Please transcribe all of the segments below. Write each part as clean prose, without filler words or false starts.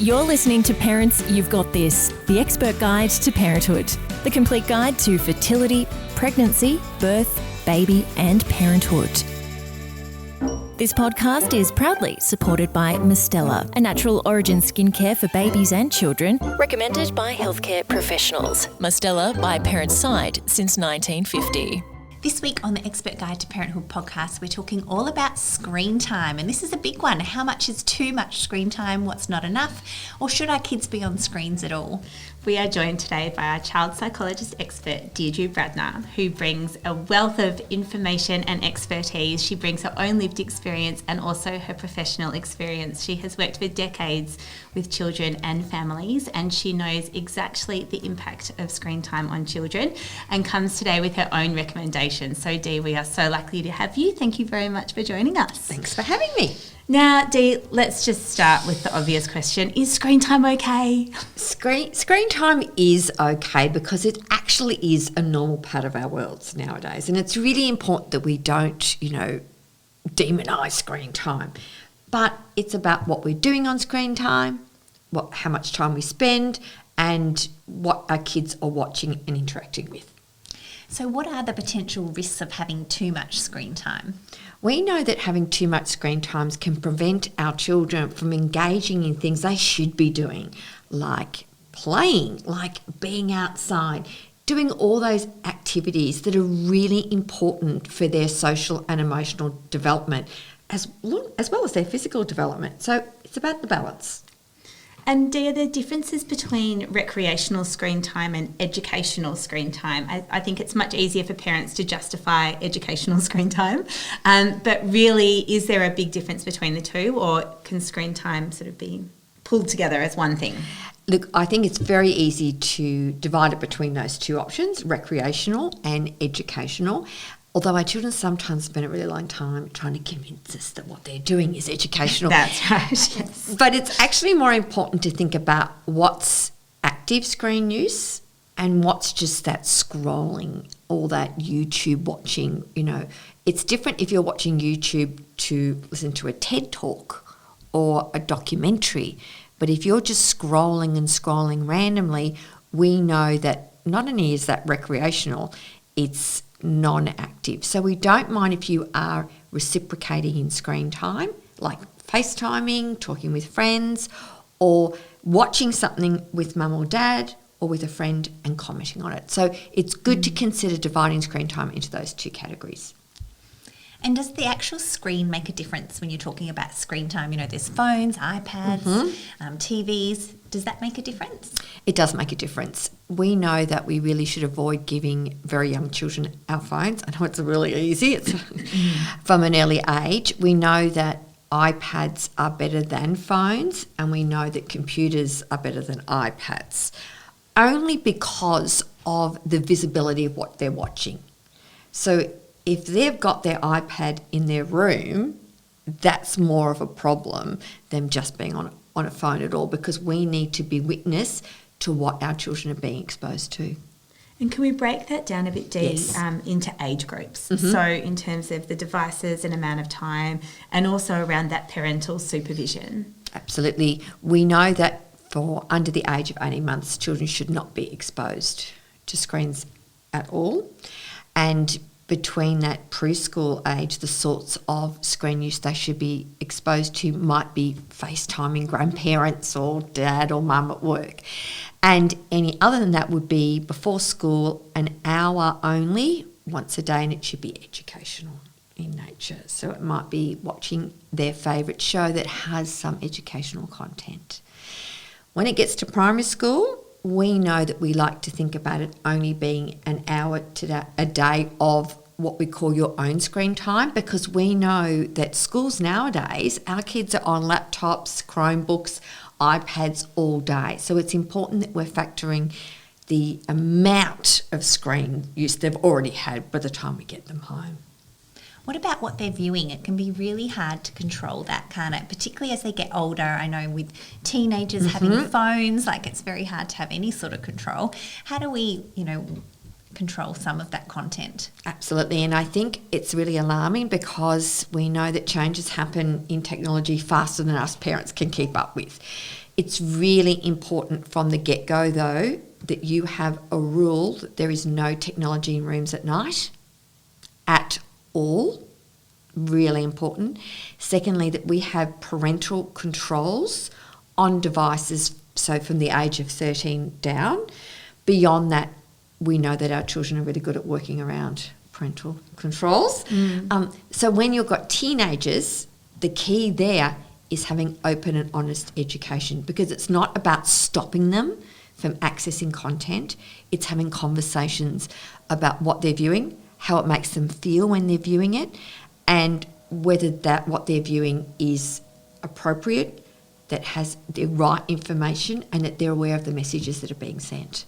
You're listening to Parents You've Got This, the expert guide to parenthood, the complete guide to fertility, pregnancy, birth, baby and parenthood. This podcast is proudly supported by Mistela, a natural origin skincare for babies and children, recommended by healthcare professionals. Mistela by Parents Side since 1950. This week on the Expert Guide to Parenthood podcast, we're talking all about screen time. And this is a big one. How much is too much screen time? What's not enough? Or should our kids be on screens at all? We are joined today by our child psychologist expert, Deirdre Brandner, who brings a wealth of information and expertise. She brings her own lived experience and also her professional experience. She has worked for decades with children and families, and she knows exactly the impact of screen time on children and comes today with her own recommendations. So, Dee, we are so lucky to have you. Thank you very much for joining us. Thanks for having me. Now, Dee, let's just start with the obvious question. Is screen time okay? Screen time is okay because it actually is a normal part of our worlds nowadays. And it's really important that we don't, demonise screen time. But it's about what we're doing on screen time, how much time we spend, and what our kids are watching and interacting with. So what are the potential risks of having too much screen time? We know that having too much screen times can prevent our children from engaging in things they should be doing, like playing, like being outside, doing all those activities that are really important for their social and emotional development, as well as their physical development. So it's about the balance. And are there differences between recreational screen time and educational screen time? I think it's much easier for parents to justify educational screen time, but really, is there a big difference between the two, or can screen time sort of be pulled together as one thing? Look, I think it's very easy to divide it between those two options, recreational and educational. Although our children sometimes spend a really long time trying to convince us that what they're doing is educational. That's right, yes. But it's actually more important to think about what's active screen use and what's just that scrolling or that YouTube watching. It's different if you're watching YouTube to listen to a TED Talk or a documentary. But if you're just scrolling randomly, we know that not only is that recreational, it's non-active. So we don't mind if you are reciprocating in screen time, like FaceTiming, talking with friends, or watching something with mum or dad or with a friend and commenting on it. So it's good to consider dividing screen time into those two categories. And does the actual screen make a difference when you're talking about screen time? There's phones, iPads, TVs. Does that make a difference? It does make a difference. We know that we really should avoid giving very young children our phones. I know it's really easy. It's from an early age. We know that iPads are better than phones, and we know that computers are better than iPads, only because of the visibility of what they're watching. So if they've got their iPad in their room, that's more of a problem than just being on a phone at all, because we need to be witness to what our children are being exposed to. And can we break that down a bit, Dee, Yes. into age groups? So in terms of the devices and amount of time, and also around that parental supervision. Absolutely. We know that for under the age of 18 months, children should not be exposed to screens at all. And between that preschool age, the sorts of screen use they should be exposed to might be FaceTiming grandparents or dad or mum at work. And any other than that would be before school, an hour only, once a day, and it should be educational in nature. So it might be watching their favourite show that has some educational content. When it gets to primary school, we know that we like to think about it only being an hour a day of what we call your own screen time, because we know that schools nowadays, our kids are on laptops, Chromebooks, iPads all day. So it's important that we're factoring the amount of screen use they've already had by the time we get them home. What about what they're viewing? It can be really hard to control that, can't it? Particularly as they get older. I know with teenagers having phones, it's very hard to have any sort of control. How do we, control some of that content? Absolutely, and I think it's really alarming because we know that changes happen in technology faster than us parents can keep up with. It's really important from the get-go, though, that you have a rule that there is no technology in rooms at night at all. Really important. Secondly, that we have parental controls on devices, so from the age of 13 down. Beyond that, we know that our children are really good at working around parental controls. So when you've got teenagers, the key there is having open and honest education, because it's not about stopping them from accessing content. It's having conversations about what they're viewing, how it makes them feel when they're viewing it, and whether that what they're viewing is appropriate, that has the right information, and that they're aware of the messages that are being sent.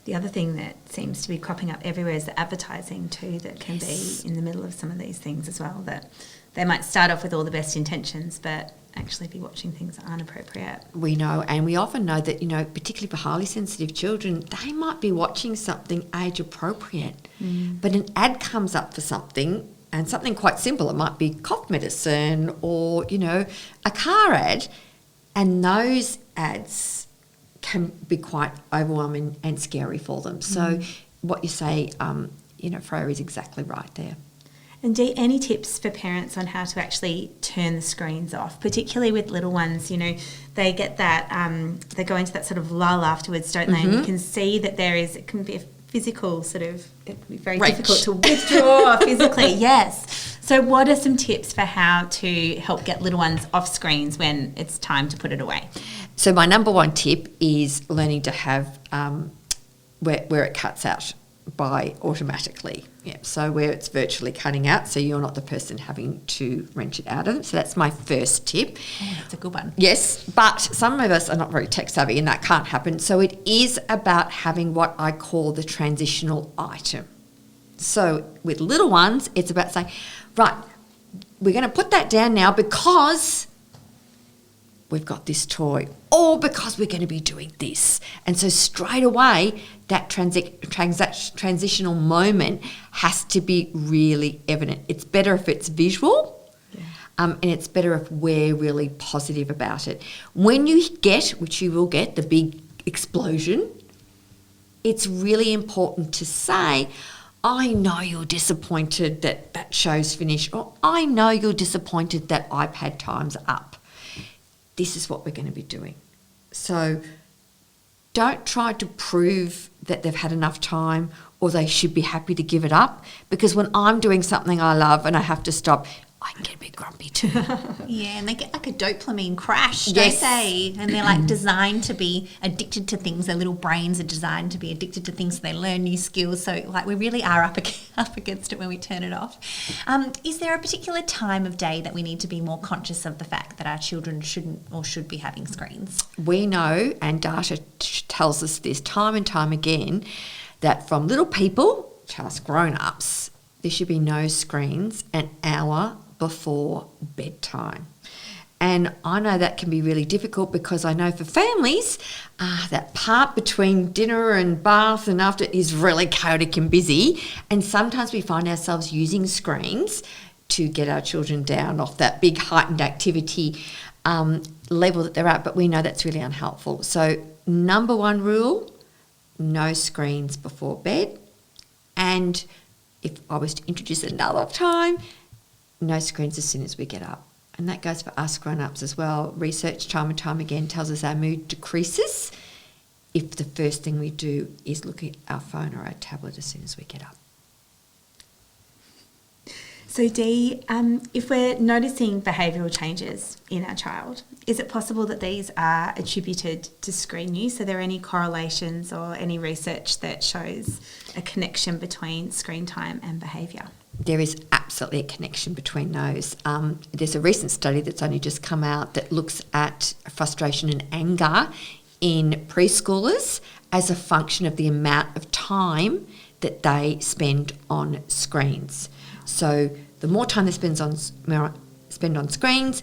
The other thing that seems to be cropping up everywhere is the advertising too, that can be in the middle of some of these things as well, that they might start off with all the best intentions but actually be watching things that aren't appropriate. We know, and we often know that, particularly for highly sensitive children, they might be watching something age appropriate, but an ad comes up for something, and something quite simple, it might be cough medicine or, a car ad, and those ads can be quite overwhelming and scary for them. So what you say, Freya, is exactly right there. And Dee, any tips for parents on how to actually turn the screens off, particularly with little ones? They get that, they go into that sort of lull afterwards, don't they? And you can see that it can be a physical sort of, it can be very difficult to withdraw physically, yes. So what are some tips for how to help get little ones off screens when it's time to put it away? So my number one tip is learning to have where it cuts out by automatically. Yeah, so where it's virtually cutting out, so you're not the person having to wrench it out of it. So that's my first tip. Oh, that's a good one. Yes, but some of us are not very tech savvy, and that can't happen. So it is about having what I call the transitional item. So with little ones, it's about saying, right, we're going to put that down now because we've got this toy, or because we're going to be doing this. And so straight away, that transitional moment has to be really evident. It's better if it's visual, and it's better if we're really positive about it. When you get, which you will get, the big explosion, it's really important to say, I know you're disappointed that that show's finished, or I know you're disappointed that iPad time's up. This is what we're going to be doing. So don't try to prove that they've had enough time or they should be happy to give it up, because when I'm doing something I love and I have to stop, I can get a bit grumpy too. Yeah, and they get like a dopamine crash, don't they? And they're like designed to be addicted to things. Their little brains are designed to be addicted to things, so they learn new skills. So like we really are up against it when we turn it off. Is there a particular time of day that we need to be more conscious of the fact that our children shouldn't or should be having screens? We know, and data tells us this time and time again, that from little people to us grown-ups, there should be no screens an hour before bedtime. And I know that can be really difficult, because I know for families, that part between dinner and bath and after is really chaotic and busy. And sometimes we find ourselves using screens to get our children down off that big heightened activity level that they're at, but we know that's really unhelpful. So number one rule, no screens before bed. And if I was to introduce it another time, no screens as soon as we get up. And that goes for us grown-ups as well. Research time and time again tells us our mood decreases if the first thing we do is look at our phone or our tablet as soon as we get up. So Dee, if we're noticing behavioural changes in our child, is it possible that these are attributed to screen use? Are there any correlations or any research that shows a connection between screen time and behaviour? There is absolutely a connection between those. There's a recent study that's only just come out that looks at frustration and anger in preschoolers as a function of the amount of time that they spend on screens. So the more time they spend on screens,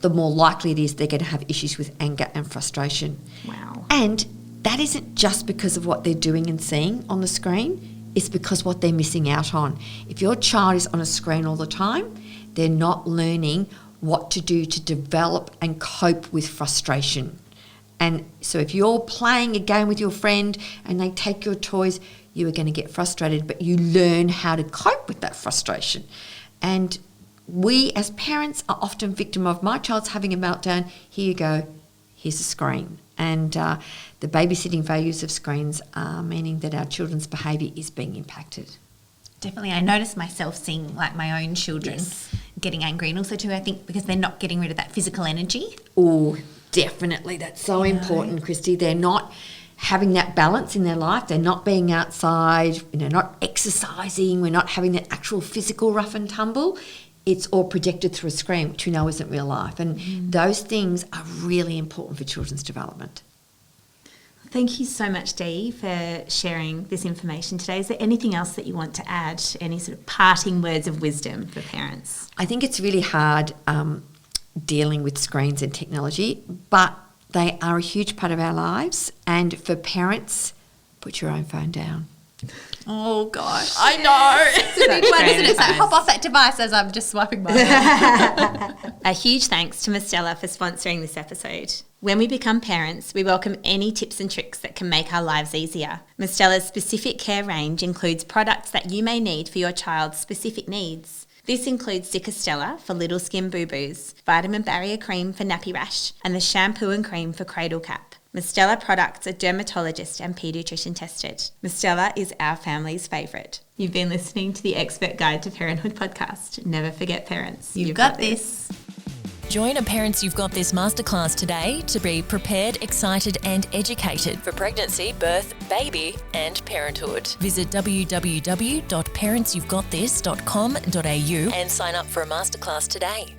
the more likely it is they're going to have issues with anger and frustration. Wow. And that isn't just because of what they're doing and seeing on the screen. It's because what they're missing out on. If your child is on a screen all the time, they're not learning what to do to develop and cope with frustration. And so if you're playing a game with your friend and they take your toys, you are going to get frustrated, but you learn how to cope with that frustration. And we as parents are often victim of, my child's having a meltdown, here you go, here's a screen. And the babysitting values of screens are meaning that our children's behaviour is being impacted. Definitely. I notice myself seeing like my own children getting angry, and also too, I think, because they're not getting rid of that physical energy. Oh, definitely. That's so important, Christy. They're not having that balance in their life. They're not being outside, not exercising. We're not having that actual physical rough and tumble. It's all projected through a screen, which we know isn't real life. And those things are really important for children's development. Thank you so much, Dee, for sharing this information today. Is there anything else that you want to add? Any sort of parting words of wisdom for parents? I think it's really hard dealing with screens and technology, but they are a huge part of our lives. And for parents, put your own phone down. Oh, gosh. I know. It's a big one, isn't it? So hop off that device as I'm just swiping my phone. A huge thanks to Mistella for sponsoring this episode. When we become parents, we welcome any tips and tricks that can make our lives easier. Mistella's specific care range includes products that you may need for your child's specific needs. This includes Dicastella for little skin boo-boos, vitamin barrier cream for nappy rash, and the shampoo and cream for cradle cap. Mistella products are dermatologist and paediatrician tested. Mistella is our family's favourite. You've been listening to the Expert Guide to Parenthood podcast. Never forget, parents. You've got this. Join a Parents You've Got This masterclass today to be prepared, excited and educated for pregnancy, birth, baby and parenthood. Visit www.parentsyou'vegotthis.com.au and sign up for a masterclass today.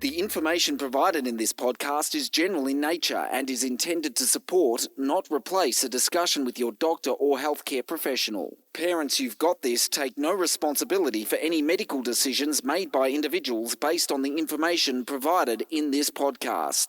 The information provided in this podcast is general in nature and is intended to support, not replace, a discussion with your doctor or healthcare professional. Parents You've Got This take no responsibility for any medical decisions made by individuals based on the information provided in this podcast.